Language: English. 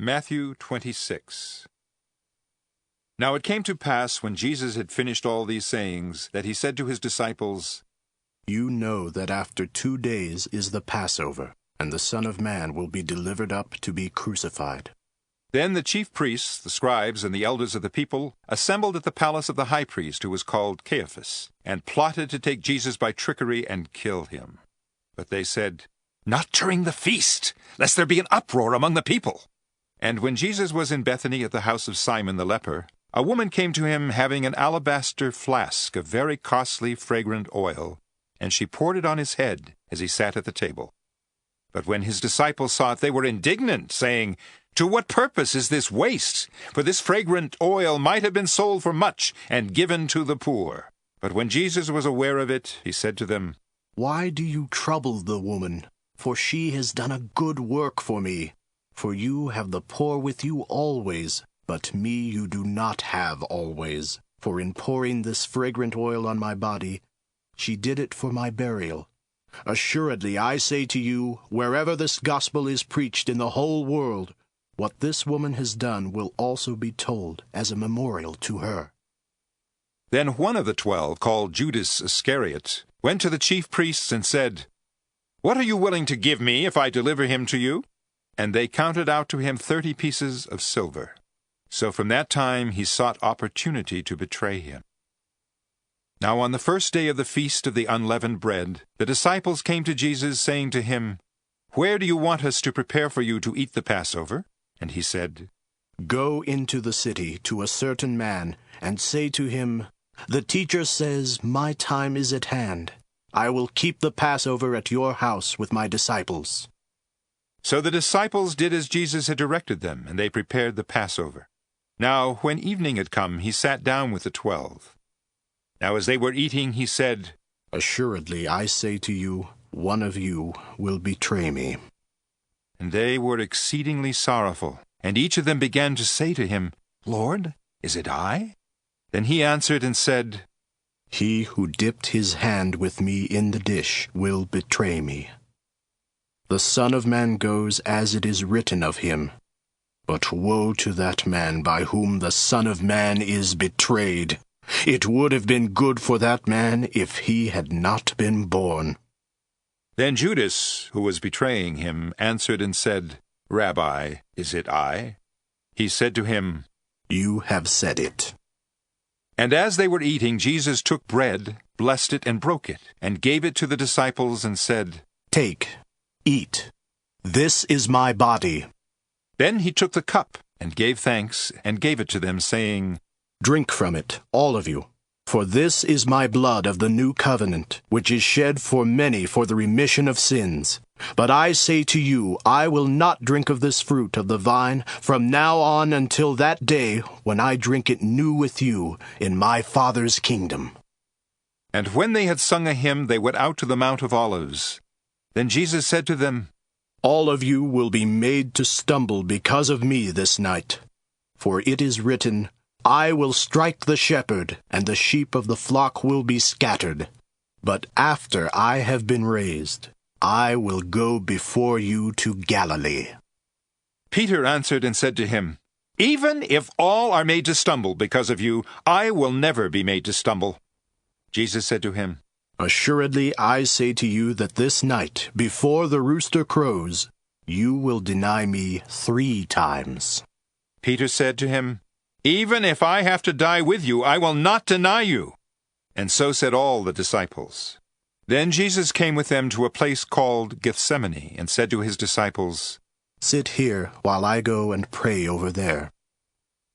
Matthew 26. Now it came to pass, when Jesus had finished all these sayings, that he said to his disciples, You know that after 2 days is the Passover, and the Son of Man will be delivered up to be crucified. Then the chief priests, the scribes, and the elders of the people assembled at the palace of the high priest, who was called Caiaphas, and plotted to take Jesus by trickery and kill him. But they said, Not during the feast, lest there be an uproar among the people. And when Jesus was in Bethany at the house of Simon the leper, a woman came to him having an alabaster flask of very costly fragrant oil, and she poured it on his head as he sat at the table. But when his disciples saw it, they were indignant, saying, To what purpose is this waste? For this fragrant oil might have been sold for much and given to the poor. But when Jesus was aware of it, he said to them, Why do you trouble the woman? For she has done a good work for me. For you have the poor with you always, but me you do not have always. For in pouring this fragrant oil on my body, she did it for my burial. Assuredly, I say to you, wherever this gospel is preached in the whole world, what this woman has done will also be told as a memorial to her. Then one of the 12, called Judas Iscariot, went to the chief priests and said, What are you willing to give me if I deliver him to you? And they counted out to him 30 pieces of silver. So from that time he sought opportunity to betray him. Now on the first day of the feast of the unleavened bread, the disciples came to Jesus, saying to him, Where do you want us to prepare for you to eat the Passover? And he said, Go into the city to a certain man, and say to him, The teacher says, My time is at hand. I will keep the Passover at your house with my disciples. So the disciples did as Jesus had directed them, and they prepared the Passover. Now when evening had come, he sat down with the 12. Now as they were eating, he said, Assuredly, I say to you, one of you will betray me. And they were exceedingly sorrowful, and each of them began to say to him, Lord, is it I? Then he answered and said, He who dipped his hand with me in the dish will betray me. The Son of Man goes as it is written of him. But woe to that man by whom the Son of Man is betrayed. It would have been good for that man if he had not been born. Then Judas, who was betraying him, answered and said, Rabbi, is it I? He said to him, You have said it. And as they were eating, Jesus took bread, blessed it, and broke it, and gave it to the disciples, and said, Take, eat. This is my body. Then he took the cup, and gave thanks, and gave it to them, saying, Drink from it, all of you. For this is my blood of the new covenant, which is shed for many for the remission of sins. But I say to you, I will not drink of this fruit of the vine from now on until that day when I drink it new with you in my Father's kingdom. And when they had sung a hymn, they went out to the Mount of Olives. Then Jesus said to them, All of you will be made to stumble because of me this night. For it is written, I will strike the shepherd, and the sheep of the flock will be scattered. But after I have been raised, I will go before you to Galilee. Peter answered and said to him, Even if all are made to stumble because of you, I will never be made to stumble. Jesus said to him, Assuredly I say to you that this night, before the rooster crows, you will deny me 3 times. Peter said to him, Even if I have to die with you, I will not deny you. And so said all the disciples. Then Jesus came with them to a place called Gethsemane, and said to his disciples, Sit here while I go and pray over there.